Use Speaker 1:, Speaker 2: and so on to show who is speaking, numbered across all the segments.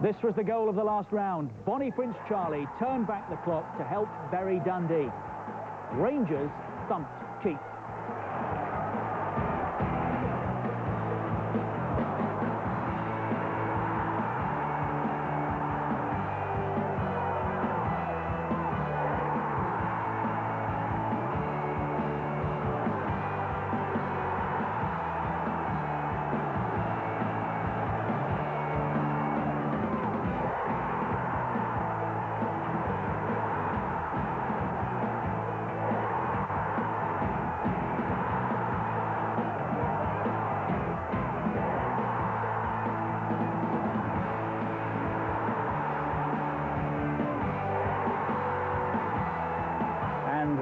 Speaker 1: This was the goal of the last round. Bonnie Prince Charlie turned back the clock to help bury Dundee. Rangers thumped Keith.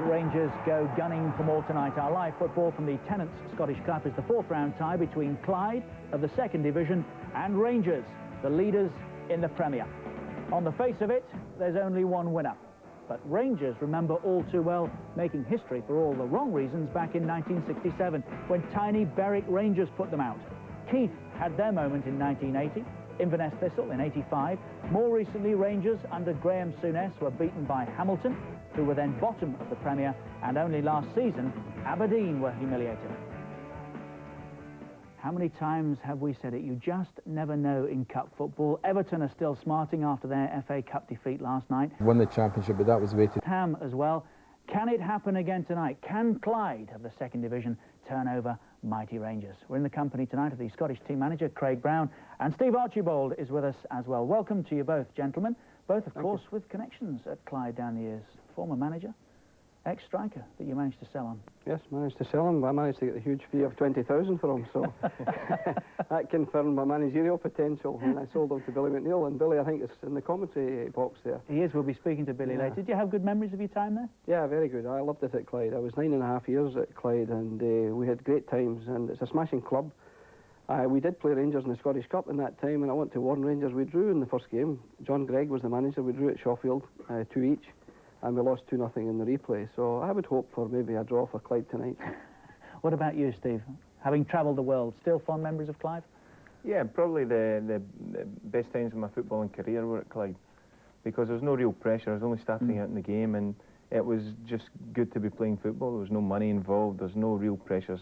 Speaker 1: Rangers go gunning for more tonight. Our live football from the Tennent's Scottish Cup is the fourth round tie between Clyde of the second division and Rangers, the leaders in the Premier. On the face of it, there's only one winner. But Rangers remember all too well making history for all the wrong reasons back in 1967 when tiny Berwick Rangers put them out. Keith had their moment in 1980, Inverness Thistle in 85. More recently, Rangers under Graham Souness were beaten by Hamilton, who were then bottom of the Premier, and only last season, Aberdeen were humiliated. How many times have we said it? You just never know in cup football. Everton are still smarting after their FA Cup defeat last night.
Speaker 2: Won the championship, but that was weighted.
Speaker 1: Ham as well. Can it happen again tonight? Can Clyde of the second division turn over mighty Rangers? We're in the company tonight of the Scottish team manager, Craig Brown, and Steve Archibald is with us as well. Welcome to you both, gentlemen. Both, of course, with connections at Clyde down the years. Former manager, ex-striker that you managed to sell on.
Speaker 3: Yes, managed to sell him. I managed to get the huge fee of 20,000 for him, so that confirmed my managerial potential when I sold him to Billy McNeil. And Billy, I think, is in the commentary box there.
Speaker 1: He is. We'll be speaking to Billy later. Did you have good memories of your time there?
Speaker 3: Yeah, very good. I loved it at Clyde. I was 9.5 years at Clyde, and we had great times, and it's a smashing club. We did play Rangers in the Scottish Cup in that time, and I went to warn Rangers. We drew in the first game. John Gregg was the manager. We drew at Shawfield, 2 each. And we lost 2-0 in the replay. So I would hope for maybe a draw for Clyde tonight.
Speaker 1: What about you, Steve? Having travelled the world, still fond memories of Clyde?
Speaker 4: Yeah, probably the best times of my footballing career were at Clyde, because there was no real pressure. I was only starting out in the game, and it was just good to be playing football. There was no money involved. There's no real pressures.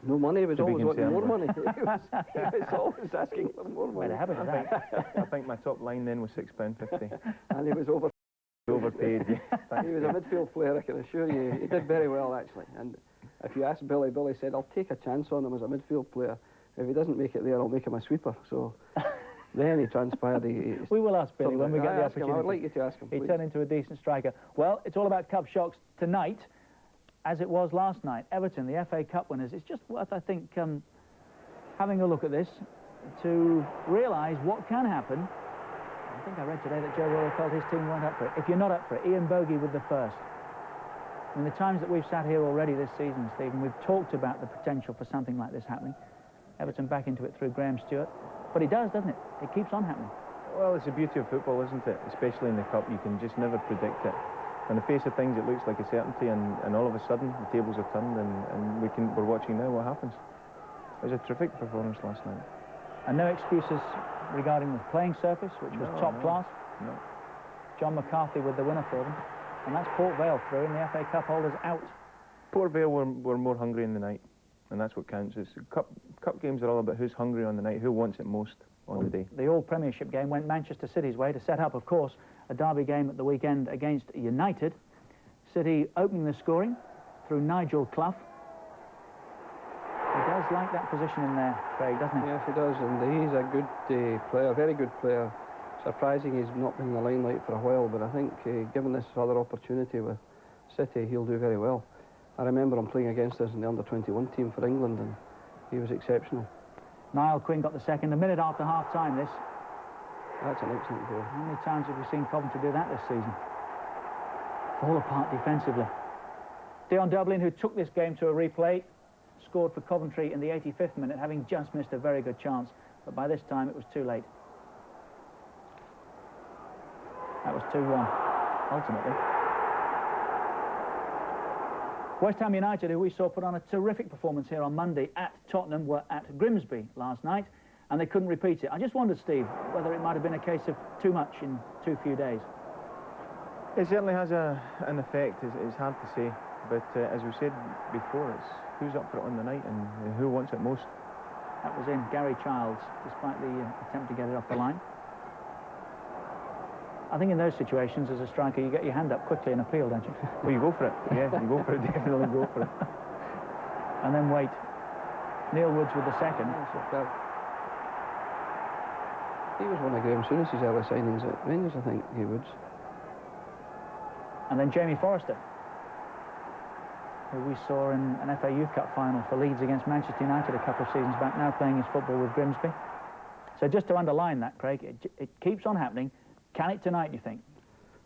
Speaker 3: No money, he was always wanting more money. He was always asking for more money.
Speaker 4: I think my top line then was £6.50.
Speaker 3: And he was
Speaker 4: overpaid. Yeah.
Speaker 3: He was a midfield player, I can assure you. He did very well, actually. And if you ask Billy, Billy said, I'll take a chance on him as a midfield player. If he doesn't make it there, I'll make him a sweeper. So then he transpired.
Speaker 1: We will ask Billy when we get the opportunity.
Speaker 3: I would like you to ask him, please.
Speaker 1: He turned into a decent striker. Well, it's all about cup shocks tonight, as it was last night. Everton, the FA Cup winners. It's just worth, I think, having a look at this to realise what can happen. I think I read today that Joe Royal felt his team weren't up for it. If you're not up for it, Ian Bogey with the first. I mean, the times that we've sat here already this season, Stephen, we've talked about the potential for something like this happening. Everton back into it through Graham Stewart. But it does, doesn't it? It keeps on happening.
Speaker 4: Well, it's the beauty of football, isn't it? Especially in the Cup, you can just never predict it. On the face of things, it looks like a certainty, and all of a sudden, the tables are turned, and we're watching now what happens. It was a terrific performance last night.
Speaker 1: And no excuses regarding the playing surface, which was top class.
Speaker 4: No.
Speaker 1: John McCarthy with the winner for them. And that's Port Vale through, and the FA Cup holders out.
Speaker 4: Port Vale were more hungry in the night, and that's what counts. Cup games are all about who's hungry on the night, who wants it most on the day.
Speaker 1: The all-Premiership game went Manchester City's way to set up, of course, a derby game at the weekend against United. City opening the scoring through Nigel Clough. He does like that position in there, Craig, doesn't he?
Speaker 3: Yes, he does, and he's a good player, very good player. Surprising he's not been in the limelight for a while, but I think given this other opportunity with City, he'll do very well. I remember him playing against us in the under-21 team for England, and he was exceptional.
Speaker 1: Niall Quinn got the second, a minute after half-time this.
Speaker 3: That's an excellent goal.
Speaker 1: How many times have we seen Coventry do that this season? Fall apart defensively. Dion Dublin, who took this game to a replay, scored for Coventry in the 85th minute, having just missed a very good chance. But by this time, it was too late. That was 2-1, ultimately. West Ham United, who we saw put on a terrific performance here on Monday at Tottenham, were at Grimsby last night. and they couldn't repeat it. I just wondered, Steve, whether it might have been a case of too much in too few days.
Speaker 4: It certainly has an effect. It's hard to say, but as we said before, it's who's up for it on the night and who wants it most.
Speaker 1: That was in Gary Childs, despite the attempt to get it off the line. I think in those situations, as a striker, you get your hand up quickly and appeal, don't you?
Speaker 4: Well, you go for it. Yeah, you go for it. Definitely go for it.
Speaker 1: And then wait. Neil Woods with the second.
Speaker 3: He was one of Graham Souness's early signings at Rangers, I think, he Woods.
Speaker 1: And then Jamie Forrester, who we saw in an FA Youth Cup final for Leeds against Manchester United a couple of seasons back, now playing his football with Grimsby. So just to underline that, Craig, it keeps on happening. Can it tonight, do you think?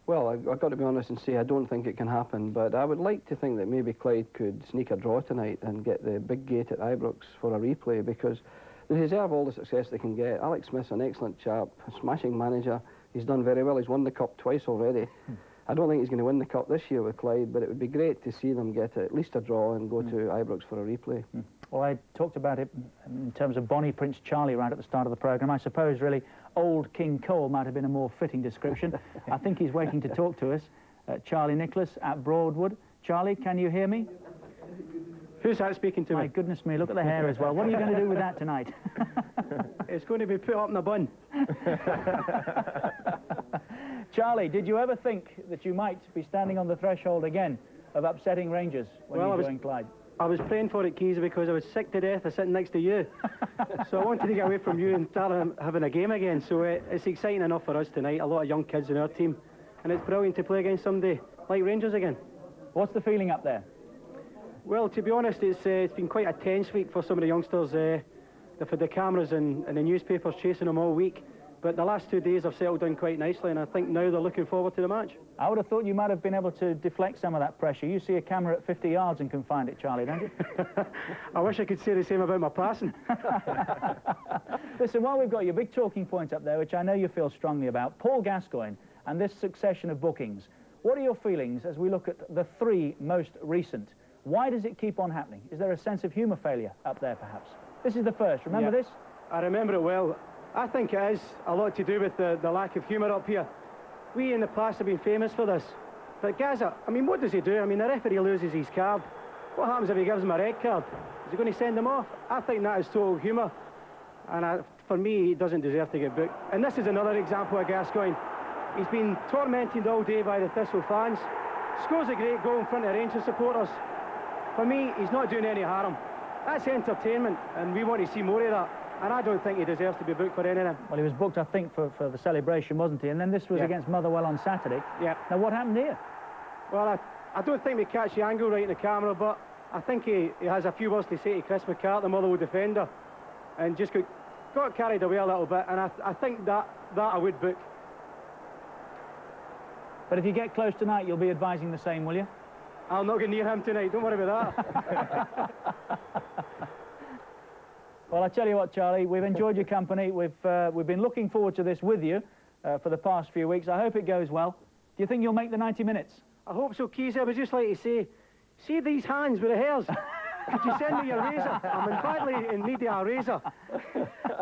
Speaker 3: Well, I've got to be honest and say I don't think it can happen, but I would like to think that maybe Clyde could sneak a draw tonight and get the big gate at Ibrox for a replay, because they deserve all the success they can get. Alex Smith's an excellent chap, a smashing manager. He's done very well. He's won the Cup twice already. I don't think he's going to win the Cup this year with Clyde, but it would be great to see them get at least a draw and go to Ibrox for a replay.
Speaker 1: Well, I talked about it in terms of Bonnie Prince Charlie right at the start of the programme. I suppose, really, old King Cole might have been a more fitting description. I think he's waiting to talk to us. Charlie Nicholas at Broadwood. Charlie, can you hear me?
Speaker 5: Who's that speaking to me?
Speaker 1: My goodness me, look at the hair as well. What are you going to do with that tonight?
Speaker 5: It's going to be put up in a bun.
Speaker 1: Charlie, did you ever think that you might be standing on the threshold again of upsetting Rangers when you joined Clyde?
Speaker 5: I was praying for it, Keezy, because I was sick to death of sitting next to you. So I wanted to get away from you and start having a game again. So it's exciting enough for us tonight, a lot of young kids in our team. And it's brilliant to play against somebody like Rangers again.
Speaker 1: What's the feeling up there?
Speaker 5: Well, to be honest, it's been quite a tense week for some of the youngsters. They've had the cameras and the newspapers chasing them all week. But the last 2 days have settled down quite nicely, and I think now they're looking forward to the match.
Speaker 1: I would have thought you might have been able to deflect some of that pressure. You see a camera at 50 yards and can find it, Charlie, don't you?
Speaker 5: I wish I could say the same about my passing.
Speaker 1: Listen, while we've got your big talking point up there, which I know you feel strongly about, Paul Gascoigne and this succession of bookings, what are your feelings as we look at the three most recent? Why does it keep on happening? Is there a sense of humour failure up there, perhaps? This is the first. Remember this?
Speaker 5: I remember it well. I think it is a lot to do with the lack of humour up here. We in the past have been famous for this. But Gaza, I mean, what does he do? I mean, the referee loses his card. What happens if he gives him a red card? Is he going to send him off? I think that is total humour. And for me, he doesn't deserve to get booked. And this is another example of Gascoigne. He's been tormented all day by the Thistle fans. Scores a great goal in front of Rangers supporters. For me, he's not doing any harm. That's entertainment, and we want to see more of that. And I don't think he deserves to be booked for anything.
Speaker 1: Well, he was booked, I think, for the celebration, wasn't he? And then this was against Motherwell on Saturday.
Speaker 5: Yeah.
Speaker 1: Now, what happened here?
Speaker 5: Well, I don't think we catch the angle right in the camera, but I think he has a few words to say to Chris McCart, the Motherwell defender, and just got carried away a little bit. And I think that I would book.
Speaker 1: But if you get close tonight, you'll be advising the same, will you?
Speaker 5: I'll not get near him tonight. Don't worry about that.
Speaker 1: Well, I tell you what, Charlie, we've enjoyed your company. We've been looking forward to this with you for the past few weeks. I hope it goes well. Do you think you'll make the 90 minutes?
Speaker 5: I hope so, Keezy. I would just like to say, see these hands with the hairs? Could you send me your razor? I'm badly in need of a razor.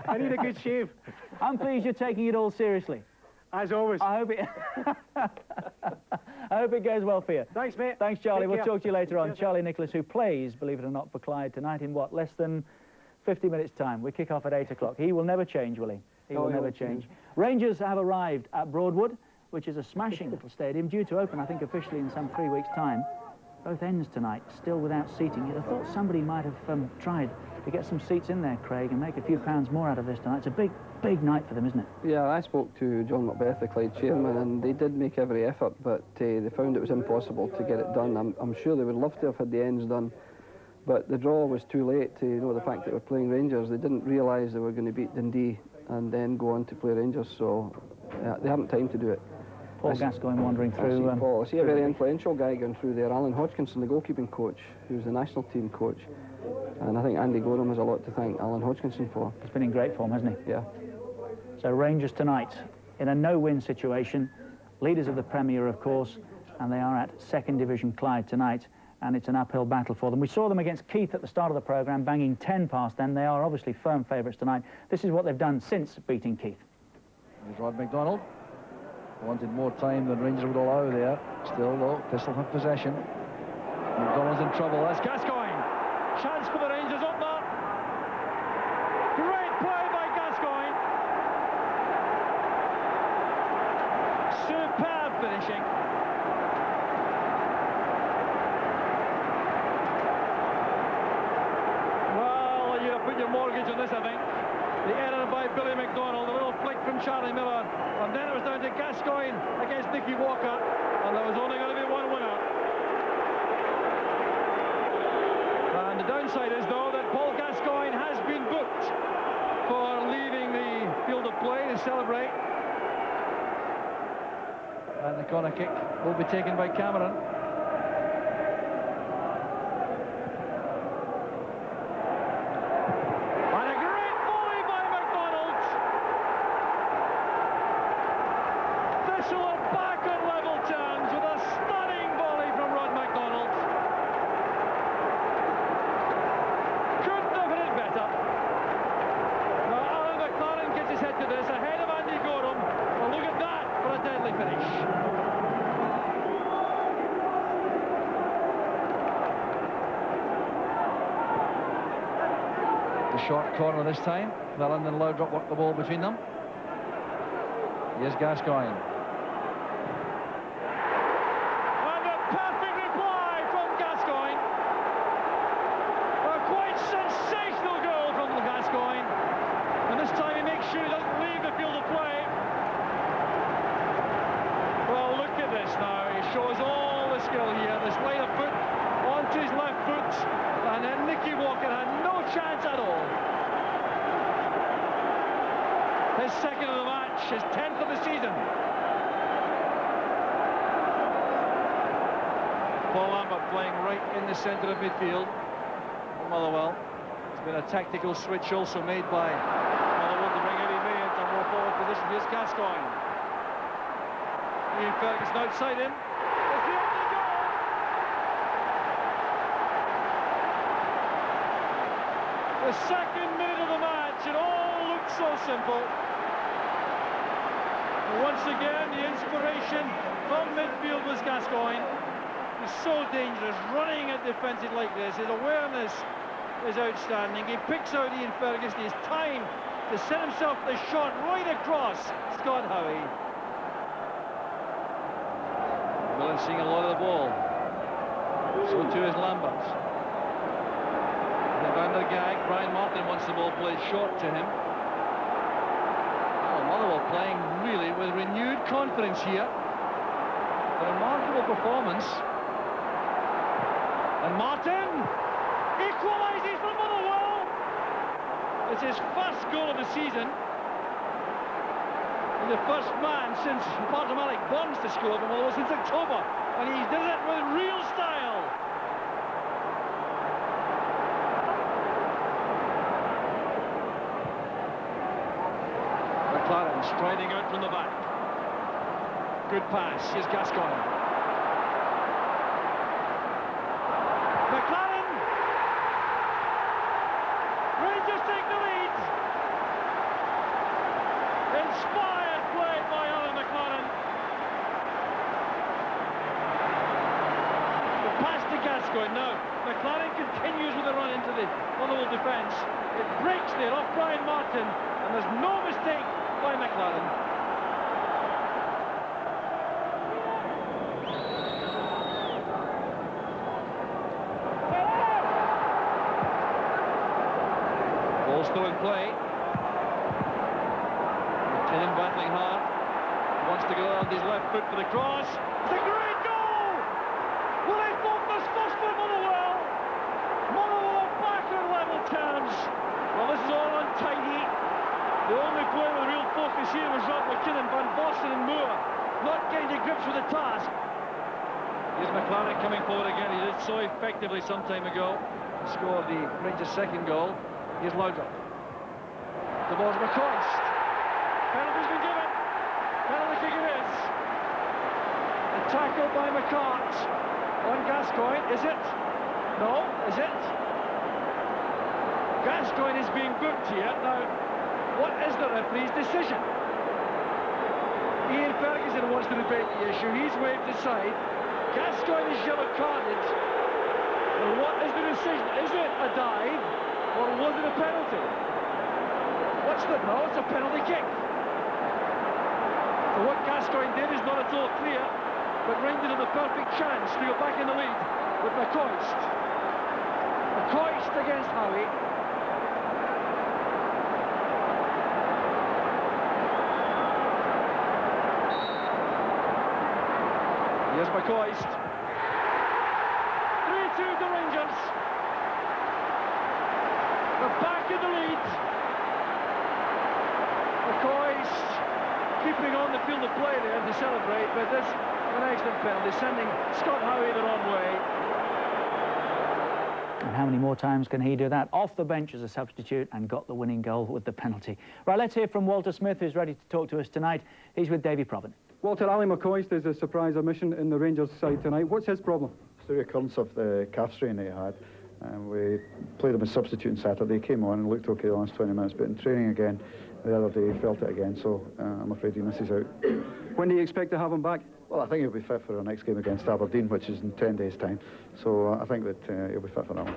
Speaker 5: I need a good shave.
Speaker 1: I'm pleased you're taking it all seriously.
Speaker 5: As always.
Speaker 1: I hope it goes well for you.
Speaker 5: Thanks, mate.
Speaker 1: Thanks, Charlie.
Speaker 5: Take
Speaker 1: We'll
Speaker 5: care.
Speaker 1: talk to you later on.
Speaker 5: Cheers,
Speaker 1: Charlie Nicholas, who plays, believe it or not, for Clyde tonight in what, less than 50 minutes' time. We kick off at 8 o'clock. He will never change, will he? He will never change. Rangers have arrived at Broadwood, which is a smashing little stadium, due to open, I think, officially in some 3 weeks' time. Both ends tonight, still without seating. You'd have thought somebody might have tried to get some seats in there, Craig, and make a few pounds more out of this tonight. It's a big, big night for them, isn't it?
Speaker 3: Yeah, I spoke to John Macbeth, the Clyde chairman, and they did make every effort, but they found it was impossible to get it done. I'm sure they would love to have had the ends done, but the draw was too late to know the fact that we're playing Rangers. They didn't realise they were going to beat Dundee and then go on to play Rangers, so they haven't time to do it.
Speaker 1: Paul Gascoigne wandering through.
Speaker 3: I see a very influential guy going through there, Alan Hodgkinson, the goalkeeping coach, who's the national team coach. And I think Andy Gorham has a lot to thank Alan Hodgkinson for.
Speaker 1: He's been in great form, hasn't he?
Speaker 3: Yeah.
Speaker 1: So Rangers tonight, in a no-win situation, leaders of the Premier, of course, and they are at second division Clyde tonight. and it's an uphill battle for them. We saw them against Keith at the start of the programme, banging 10 past them. They are obviously firm favourites tonight. This is what they've done since beating Keith.
Speaker 6: There's Rod McDonald. Wanted more time than Rangers would allow there. Still, though, Thistle have possession. McDonald's in trouble. That's Gascoigne. Chance for the Rangers up there. Great play by Gascoigne. Superb finishing. Well, you'd have put your mortgage on this, I think. The error by Billy McDonald, a little flick from Charlie Miller, and then it was down to Gascoigne against Nicky Walker, and there was only going to be one winner. And the downside is, though, that Paul Gascoigne has been booked for leaving the field of play to celebrate. And the corner kick will be taken by Cameron. Short corner this time. Millen and Loudrop work the ball between them. Here's Gascoigne. And a perfect reply from Gascoigne. A quite sensational goal from Gascoigne. And this time he makes sure he doesn't leave the field of play. Well, look at this now. He shows all the skill here. The sleight of foot onto his left foot. And then Nicky Walker had no chance at all. His second of the match, his 10th of the season. Paul Lambert playing right in the centre of midfield. Motherwell. It's been a tactical switch also made by Motherwell to bring Eddie May into a more forward position. Here's Gascoigne. Ian Ferguson outside him. It's the only goal. The second minute of the match, it all looked so simple. And once again, the inspiration from midfield was Gascoigne. He's so dangerous, running at defensive like this. His awareness is outstanding. He picks out Ian Ferguson. His time to set himself the shot right across Scott Howie. Millen seeing a lot of the ball. So too is Lambert. Van der Gag, Brian Martin wants the ball played short to him. Oh, Motherwell playing really with renewed confidence here. A remarkable performance. And Martin equalises for Motherwell. It's his first goal of the season. And the first man since Bartomalik Bonds to score for Motherwell since October. And he did it with real style. McLaren striding out from the back. Good pass. Here's Gascoigne. McLaren. Rangers take the lead. Inspired play by Alan McLaren. The pass to Gascoigne. Now, McLaren continues with the run into the Motherwell defence. It breaks there off Brian Martin, and there's no mistake by McLaren. Ball still in play. McKinnon battling hard. Wants to go on his left foot for the cross. It's a great goal! Will they focus first for Motherwell? Motherwell back on level terms. Well, this is all untidy. The only player with real focus here was Rob McKinnon, Van Bossen and Moore, not getting to grips with the task. Here's McLaren coming forward again. He did so effectively some time ago. Scored the Rangers' second goal. Here's Loudrop. The ball's McCoist. Penalty's been given. Penalty kick it is. The tackle by McCart. On Gascoigne, is it? No, is it? Gascoigne is being booked here. Now, what is the referee's decision? Ian Ferguson wants to debate the issue. He's waved aside. Gascoigne is yellow carded. Well, what is the decision? Is it a dive or was it a penalty? What's the... No, it's a penalty kick. So what Gascoigne did is not at all clear, but Rangers have the perfect chance to go back in the lead with McCoist. McCoist against Howie. Here's McCoist. 3-2 to Rangers. They're back in the lead. McCoist keeping on the field of play there to celebrate, but this an excellent penalty, sending Scott Howie the wrong way.
Speaker 1: And how many more times can he do that? Off the bench as a substitute and got the winning goal with the penalty. Right, let's hear from Walter Smith, who's ready to talk to us tonight. He's with Davy Provan.
Speaker 7: Walter, Ali McCoist is a surprise omission in the Rangers side tonight. What's his problem?
Speaker 8: It's the recurrence of the calf strain that he had. We played him as substitute on Saturday. He came on and looked okay the last 20 minutes, but in training again the other day he felt it again, so I'm afraid he misses out.
Speaker 7: When do you expect to have him back?
Speaker 8: Well, I think he'll be fit for our next game against Aberdeen, which is in 10 days' time, so I think that he'll be fit for that one.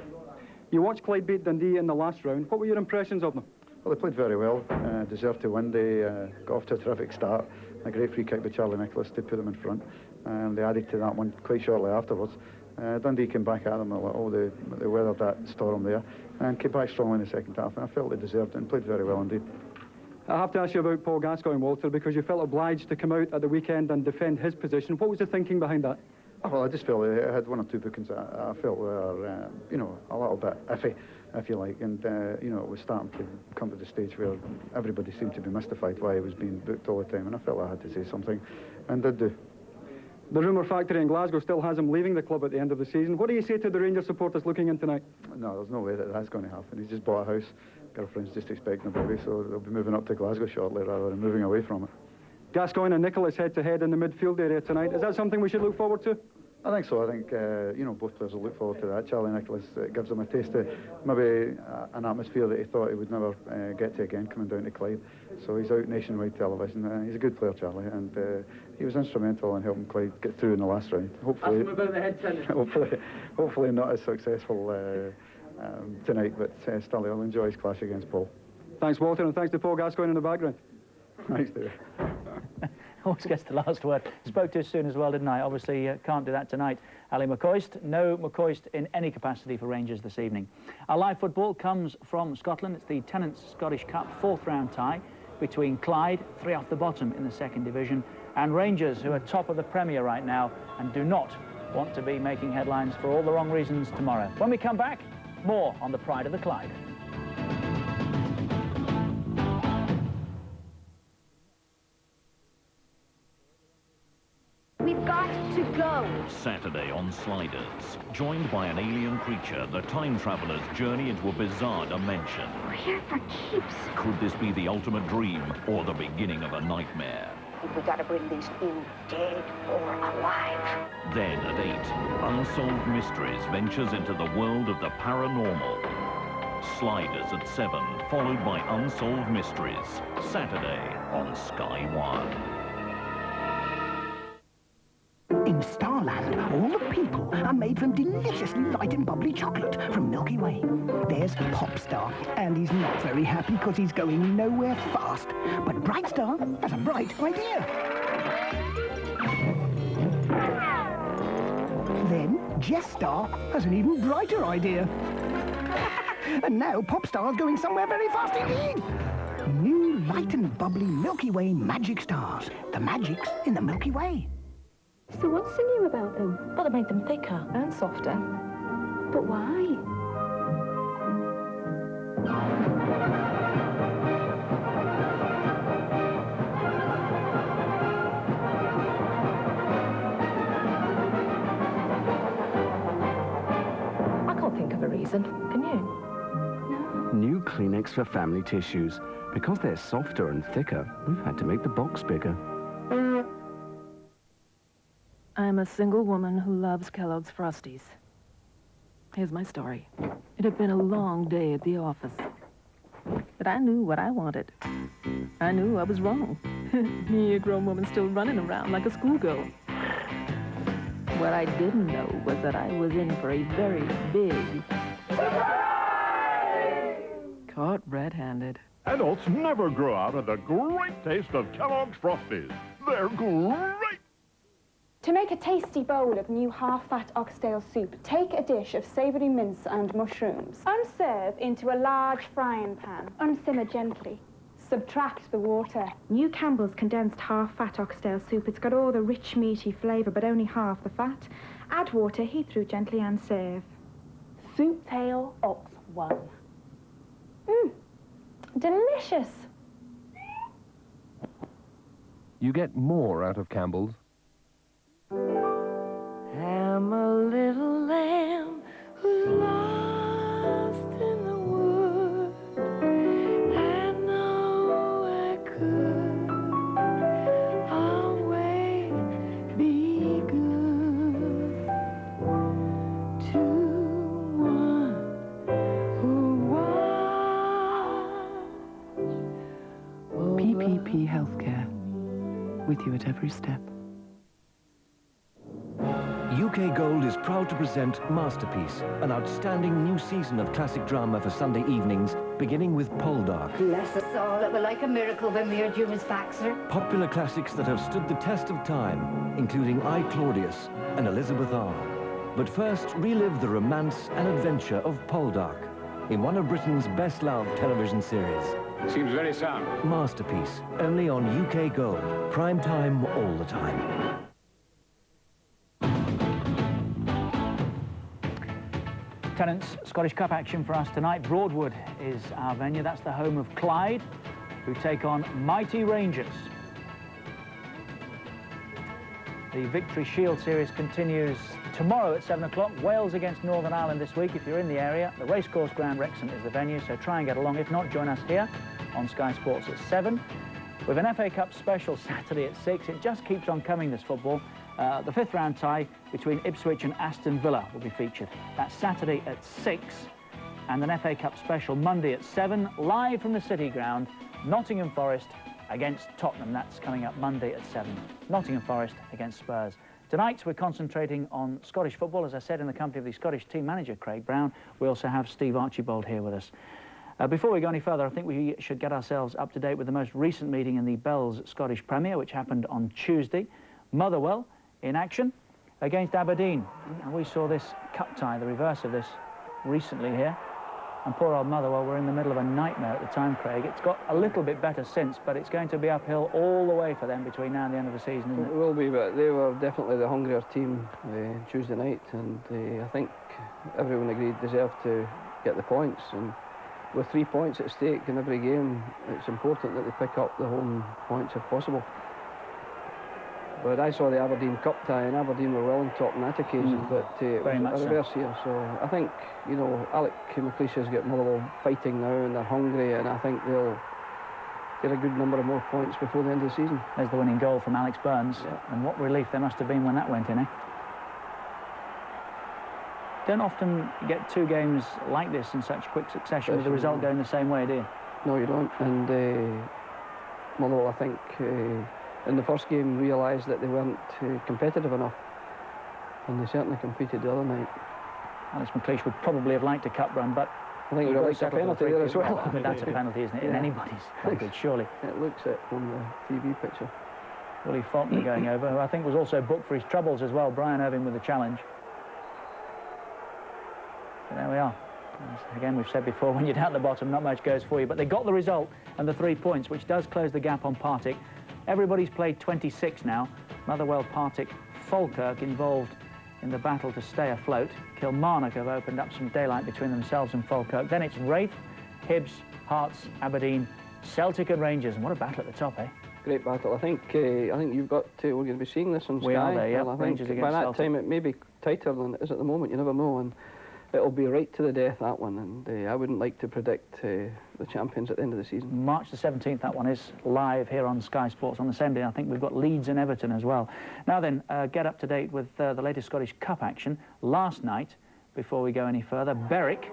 Speaker 7: You watched Clyde beat Dundee in the last round. What were your impressions of them?
Speaker 8: Well, they played very well, deserved to win. They got off to a terrific start. A great free kick by Charlie Nicholas to put them in front. They added to that one quite shortly afterwards. Dundee came back at them a little. They weathered that storm there and came back strongly in the second half, and I felt they deserved it and played very well indeed.
Speaker 7: I have to ask you about Paul Gascoigne, Walter, because you felt obliged to come out at the weekend and defend his position. What was the thinking behind that?
Speaker 8: Well, I just felt I had one or two bookings that I felt were, you know, a little bit iffy, if you like, and, you know, it was starting to come to the stage where everybody seemed to be mystified why he was being booked all the time, and I felt I had to say something, and did do.
Speaker 7: The rumour factory in Glasgow still has him leaving the club at the end of the season. What do you say to the Rangers supporters looking in tonight?
Speaker 8: No, there's no way that that's going to happen. He's just bought a house, girlfriend's just expecting a baby, so they'll be moving up to Glasgow shortly rather than moving away from it.
Speaker 7: Gascoigne and Nicholas head-to-head in the midfield area tonight. Is that something we should look forward to?
Speaker 8: I think so. I think, you know, both players will look forward to that. Charlie Nicholas gives them a taste of maybe an atmosphere that he thought he would never get to again coming down to Clyde. So he's out nationwide television. He's a good player, Charlie, and he was instrumental in helping Clyde get through in the last round. Hopefully,
Speaker 7: about the head tennis.
Speaker 8: hopefully not as successful tonight, but still he'll enjoy his clash against Paul.
Speaker 7: Thanks, Walter, and thanks to Paul Gascoigne in the background.
Speaker 8: Thanks, David.
Speaker 1: Always gets the last word. Spoke to us soon as well, didn't I? Obviously, can't do that tonight. Ali McCoist, no McCoist in any capacity for Rangers this evening. Our live football comes from Scotland. It's the Tennent's Scottish Cup fourth round tie between Clyde, 3 off the bottom in the second division, and Rangers, who are top of the Premier right now and do not want to be making headlines for all the wrong reasons tomorrow. When we come back, more on the pride of the Clyde.
Speaker 9: We've got to go.
Speaker 10: Saturday on Sliders. Joined by an alien creature, the time travelers journey into a bizarre dimension.
Speaker 9: We're here for keeps.
Speaker 10: Could this be the ultimate dream or the beginning of a nightmare?
Speaker 9: We gotta bring these in dead or alive.
Speaker 10: Then at 8, Unsolved Mysteries ventures into the world of the paranormal. Sliders at 7, followed by Unsolved Mysteries. Saturday on Sky 1.
Speaker 11: In Starland, all the people are made from deliciously light and bubbly chocolate from Milky Way. There's Popstar, and he's not very happy because he's going nowhere fast. But Brightstar has a bright idea. Then Jetstar has an even brighter idea. And now Popstar's going somewhere very fast indeed. New light and bubbly Milky Way magic stars. The magic's in the Milky Way.
Speaker 12: So what's so new about them? Well, they made them thicker and softer. But why? I can't think of a reason. Can you? No.
Speaker 13: New Kleenex for family tissues. Because they're softer and thicker, we've had to make the box bigger.
Speaker 12: I'm a single woman who loves Kellogg's Frosties. Here's my story. It had been a long day at the office. But I knew what I wanted. I knew I was wrong. Me, a grown woman still running around like a schoolgirl. What I didn't know was that I was in for a very big... Caught red-handed.
Speaker 14: Adults never grow out of the great taste of Kellogg's Frosties. They're great!
Speaker 15: To make a tasty bowl of new half-fat oxtail soup, take a dish of savoury mince and mushrooms. Unserve into a large frying pan. Unsimmer gently. Subtract the water. New Campbell's condensed half-fat oxtail soup. It's got all the rich, meaty flavour, but only half the fat. Add water, heat through gently and serve. Soup tail ox 1. Delicious.
Speaker 16: You get more out of Campbell's.
Speaker 12: I'm a little lamb who's lost in the wood. I know I could always be good to one who watched.
Speaker 11: PPP Healthcare, with you at every step.
Speaker 17: UK Gold is proud to present Masterpiece, an outstanding new season of classic drama for Sunday evenings, beginning with Poldark.
Speaker 9: Bless us all, it was like a miracle when we heard you was Baxter.
Speaker 17: Popular classics that have stood the test of time, including I, Claudius and Elizabeth R. But first, relive the romance and adventure of Poldark in one of Britain's best-loved television series.
Speaker 18: Seems very sound.
Speaker 17: Masterpiece, only on UK Gold. Prime time all the time.
Speaker 1: Tenants, Scottish Cup action for us tonight. Broadwood is our venue. That's the home of Clyde, who take on mighty Rangers. The Victory Shield Series continues tomorrow at 7 o'clock. Wales against Northern Ireland this week. If you're in the area, the Racecourse Ground Wrexham is the venue, so try and get along. If not, join us here on Sky Sports at 7. With an FA Cup special Saturday at 6. It just keeps on coming, this football. The 5th round tie between Ipswich and Aston Villa will be featured. That's Saturday at 6, and an FA Cup special Monday at 7, live from the City Ground, Nottingham Forest against Tottenham. That's coming up Monday at 7. Nottingham Forest against Spurs. Tonight we're concentrating on Scottish football, as I said, in the company of the Scottish team manager, Craig Brown. We also have Steve Archibald here with us. Before we go any further, I think we should get ourselves up to date with the most recent meeting in the Bells Scottish Premier, which happened on Tuesday. Motherwell in action against Aberdeen. And we saw this cup tie, the reverse of this, recently here. And poor old Motherwell were in the middle of a nightmare at the time, Craig. It's got a little bit better since, but it's going to be uphill all the way for them between now and the end of the season, isn't it?
Speaker 3: It will be, but they were definitely the hungrier team Tuesday night, and I think everyone agreed deserved to get the points. And with 3 points at stake in every game, it's important that they pick up the home points if possible. But I saw the Aberdeen Cup tie, and Aberdeen were well on top on that occasion, but it was a reverse here. So I think, you know, Alec McLeish has got Motherwell fighting now, and they're hungry, and I think they'll get a good number of more points before the end of the season.
Speaker 1: There's the winning goal from Alex Burns, and what relief there must have been when that went in, eh? Don't often get 2 games like this in such quick succession with the result going the same way, do you?
Speaker 3: No, you don't. And Motherwell, I think, in the first game realised that they weren't competitive enough, and they certainly competed the other night.
Speaker 1: Alex McLeish would probably have liked a cup run, but
Speaker 3: I think he would have liked a penalty there as well.
Speaker 1: But that's a penalty, isn't it? In anybody's record, surely.
Speaker 3: It looks it from the TV picture.
Speaker 1: Willie Faulkner going over, who I think was also booked for his troubles as well. Brian Irving with the challenge. But there we are. Again, we've said before, when you're down at the bottom, not much goes for you. But they got the result and the 3 points, which does close the gap on Partick. Everybody's played 26 now. Motherwell, Partick, Falkirk involved in the battle to stay afloat. Kilmarnock have opened up some daylight between themselves and Falkirk. Then it's Wraith, Hibs, Hearts, Aberdeen, Celtic and Rangers. And what a battle at the top, eh?
Speaker 3: Great battle. I think you've got we're going to be seeing this on Sky.
Speaker 1: We are there, yeah.
Speaker 3: Well, I
Speaker 1: Rangers
Speaker 3: think
Speaker 1: against
Speaker 3: by that
Speaker 1: Celtic.
Speaker 3: time it may be tighter than it is at the moment. You never know, and it'll be right to the death, that one. And I wouldn't like to predict the champions at the end of the season.
Speaker 1: March the 17th, that one is live here on Sky Sports on the same day. I think we've got Leeds and Everton as well. Now then, get up to date with the latest Scottish Cup action. Last night, before we go any further, Berwick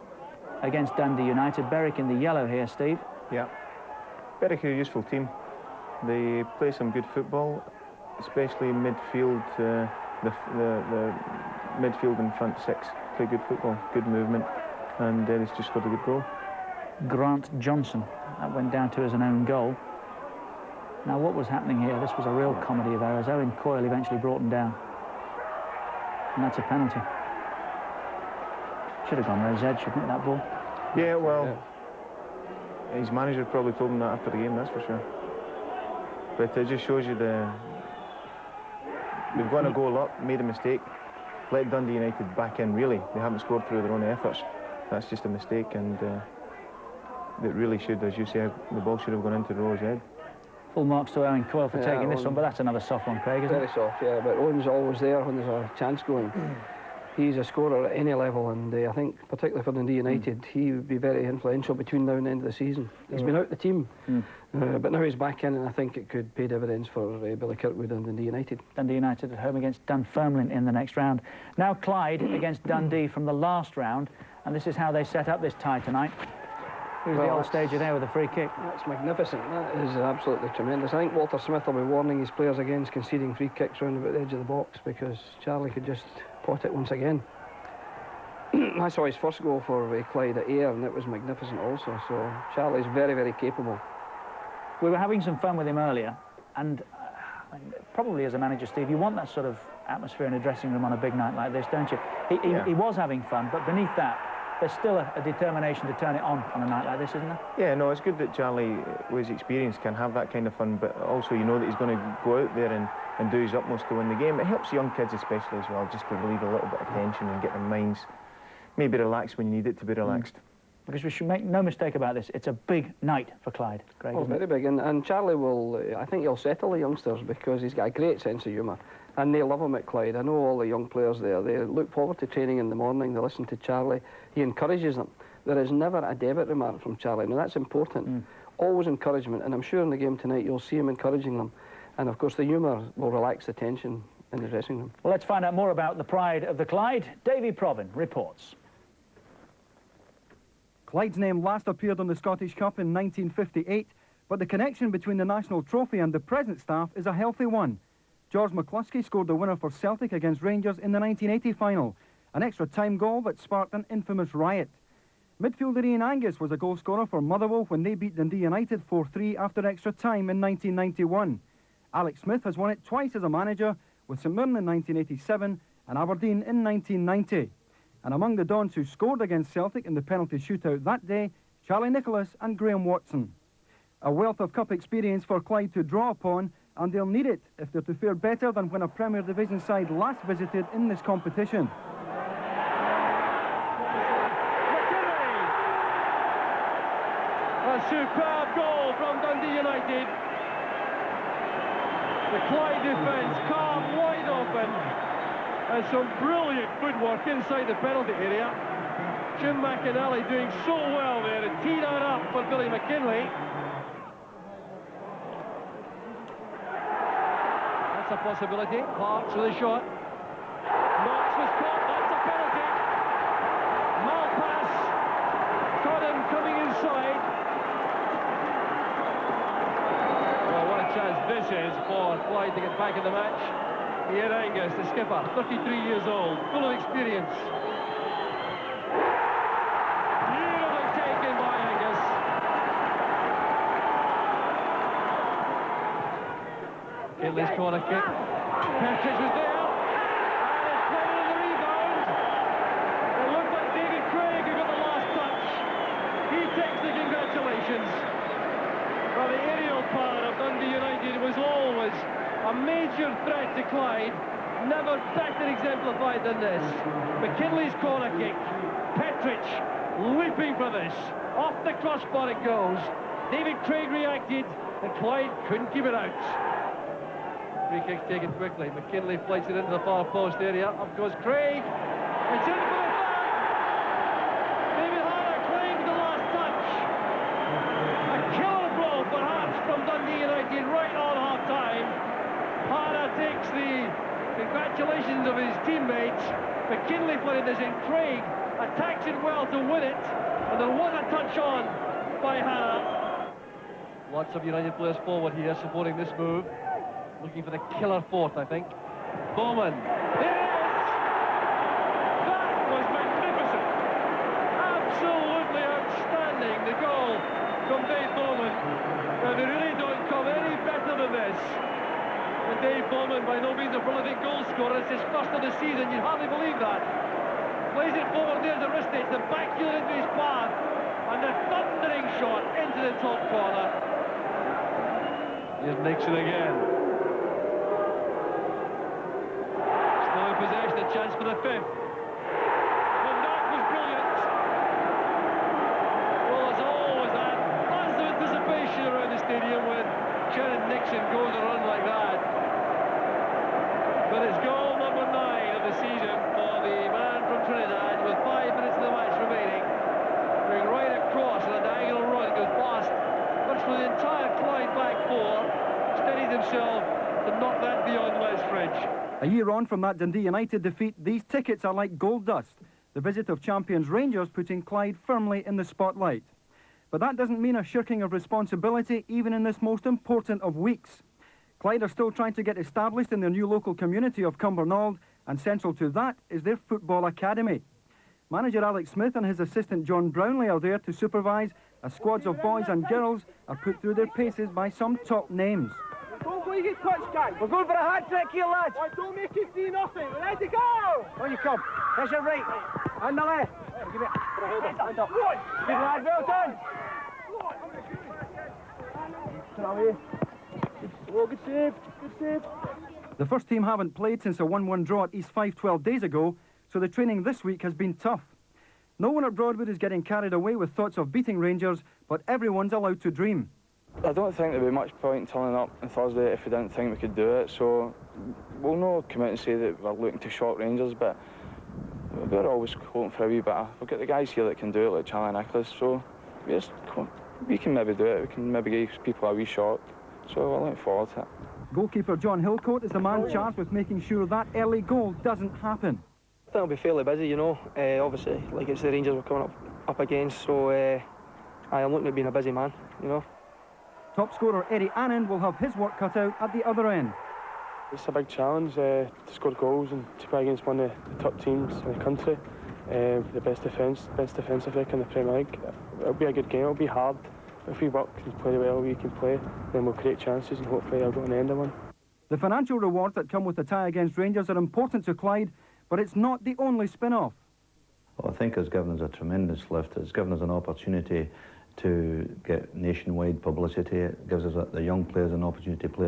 Speaker 1: against Dundee United. Berwick in the yellow here, Steve.
Speaker 4: Yeah. Berwick are a useful team. They play some good football, especially midfield. The midfield and front six play good football, good movement, and he's just got a good goal.
Speaker 1: Grant Johnson, that went down to as an own goal. Now what was happening here? This was a real comedy of errors. Owen Coyle eventually brought him down, and that's a penalty. Should have gone Rose Edge, shouldn't it, that ball?
Speaker 4: Yeah, well, his manager probably told him that after the game, that's for sure. But it just shows you they've gone a goal up, made a mistake, let Dundee United back in, really. They haven't scored through their own efforts. That's just a mistake, and it really should, as you say, the ball should have gone into Rose Edge.
Speaker 1: Full marks to Owen Coyle for taking this one, but that's another soft one, Craig, isn't it?
Speaker 3: Very soft, yeah, but Owen's always there when there's a chance going. He's a scorer at any level, and I think, particularly for Dundee United, he would be very influential between now and the end of the season. He's been out the team, but now he's back in, and I think it could pay dividends for Billy Kirkwood and Dundee United.
Speaker 1: Dundee United at home against Dunfermline in the next round. Now Clyde against Dundee from the last round, and this is how they set up this tie tonight. Who's the old stager there with a free kick?
Speaker 3: That's magnificent. That is absolutely tremendous. I think Walter Smith will be warning his players against conceding free kicks round about the edge of the box, because Charlie could just pot it once again. I saw his first goal for Clyde at Ayr, and it was magnificent also. So Charlie's very, very capable.
Speaker 1: We were having some fun with him earlier, and probably as a manager, Steve, you want that sort of atmosphere in a dressing room on a big night like this, don't you? He was having fun, but beneath that, there's still a determination to turn it on a night like this, isn't there?
Speaker 4: Yeah, no, it's good that Charlie, with his experience, can have that kind of fun, but also you know that he's going to go out there and do his utmost to win the game. It helps young kids especially as well, just to relieve a little bit of tension and get their minds maybe relaxed when you need it to be relaxed.
Speaker 1: Because we should make no mistake about this, it's a big night for Clyde, Greg.
Speaker 3: Oh, very big, and Charlie will, I think he'll settle the youngsters, because he's got a great sense of humour, and they love him at Clyde. I know all the young players there, they look forward to training in the morning, they listen to Charlie, he encourages them. There is never a debit remark from Charlie. Now that's important, always encouragement, and I'm sure in the game tonight you'll see him encouraging them, and of course the humour will relax the tension in the dressing room.
Speaker 1: Well, let's find out more about the pride of the Clyde. Davy Provin reports.
Speaker 18: Clyde's name last appeared on the Scottish Cup in 1958, but the connection between the national trophy and the present staff is a healthy one. George McCluskey scored the winner for Celtic against Rangers in the 1980 final, an extra-time goal that sparked an infamous riot. Midfielder Ian Angus was a goal scorer for Motherwell when they beat Dundee United 4-3 after extra time in 1991. Alex Smith has won it twice as a manager, with St Mirren in 1987 and Aberdeen in 1990. And among the Dons who scored against Celtic in the penalty shootout that day, Charlie Nicholas and Graham Watson. A wealth of cup experience for Clyde to draw upon, and they'll need it if they're to fare better than when a Premier Division side last visited in this competition.
Speaker 6: A superb goal from Dundee United. The Clyde defence calm, wide open. And some brilliant footwork inside the penalty area. Jim McInally doing so well there to tee that up for Billy McKinlay. That's a possibility. Parks with a shot. Knox was caught. That's a penalty. Malpass caught him coming inside. Well, what a chance this is for Clyde to get back in the match. Here Angus, the skipper, 33 years old, full of experience. Beautifully taken by Angus. Kinley's corner kick. Petric was there. And it's played on the rebound. It looked like David Craig who got the last touch. He takes the congratulations. But the aerial power of Dundee United was always a major threat to Clyde, never better exemplified than this. McKinley's corner kick, Petric leaping for this. Off the crossbar it goes. David Craig reacted, and Clyde couldn't keep it out. Free kick's taken quickly. McKinley flights it into the far post area. Up goes Craig. It's in for the flag. David Harder claims the last touch. congratulations of his teammates. McKinley playing his intrigue, attacks it well to win it, and there was a touch on by Hannah. Lots of United players forward here supporting this move, looking for the killer fourth, I think. Bowman. Absolutely outstanding, the goal from Dave Bowman. Now, they really don't come any better than this. And Dave Bowman, by no means a prolific goal scorer, it's his first of the season, you'd hardly believe that. Plays it forward near the wrist, it's the back heel into his path, and the thundering shot into the top corner. Here's Nixon again. Still in possession, a chance for the fifth. Around the stadium when Sharon Nixon goes a run like that. But it's goal number 9 of the season for the man from Trinidad with 5 minutes of the match remaining. Going right across on a diagonal run, goes past virtually the entire Clyde back four, steadied himself to knock that beyond Les Fridge.
Speaker 18: A year on from that Dundee United defeat, these tickets are like gold dust. The visit of champions Rangers putting Clyde firmly in the spotlight. But that doesn't mean a shirking of responsibility, even in this most important of weeks. Clyde are still trying to get established in their new local community of Cumbernauld, and central to that is their football academy. Manager Alex Smith and his assistant John Brownlee are there to supervise as squads of boys and girls are put through their paces by some top names.
Speaker 5: Don't go, you get touched, guys. We're going for a hat-trick here, lads. Right, don't make it 3-0. We're ready to go. On you come. There's your right. And the left. Give it. Hand up. Good lad, well done. Good save. Good save.
Speaker 18: The first team haven't played since a 1-1 draw at East Fife 12 days ago, so the training this week has been tough. No one at Broadwood is getting carried away with thoughts of beating Rangers, but everyone's allowed to dream.
Speaker 19: I don't think there'd be much point in turning up on Thursday if we didn't think we could do it, so we'll not come out and say that we're looking to shock Rangers, but we're always hoping for a wee bit. We've got the guys here that can do it, like Charlie Nicholas, so yes, we can maybe do it. We can maybe give people a wee shock, so we're looking forward to it.
Speaker 18: Goalkeeper John Hillcoat is the man charged with making sure that early goal doesn't happen.
Speaker 20: I think it'll be fairly busy, you know. Obviously, like it's the Rangers we're coming up against, so I'm looking at being a busy man, you know.
Speaker 18: Top scorer Eddie Annan will have his work cut out at the other end.
Speaker 19: It's a big challenge to score goals and to play against one of the top teams in the country. The best defensive record in the Premier League. It'll be a good game, it'll be hard. If we work and play well, we can play, then we'll create chances and hopefully I'll go on the end of one.
Speaker 18: The financial rewards that come with the tie against Rangers are important to Clyde, but it's not the only spin-off.
Speaker 21: Well, I think it's given us a tremendous lift. It's given us an opportunity to get nationwide publicity. It gives us the young players an opportunity to play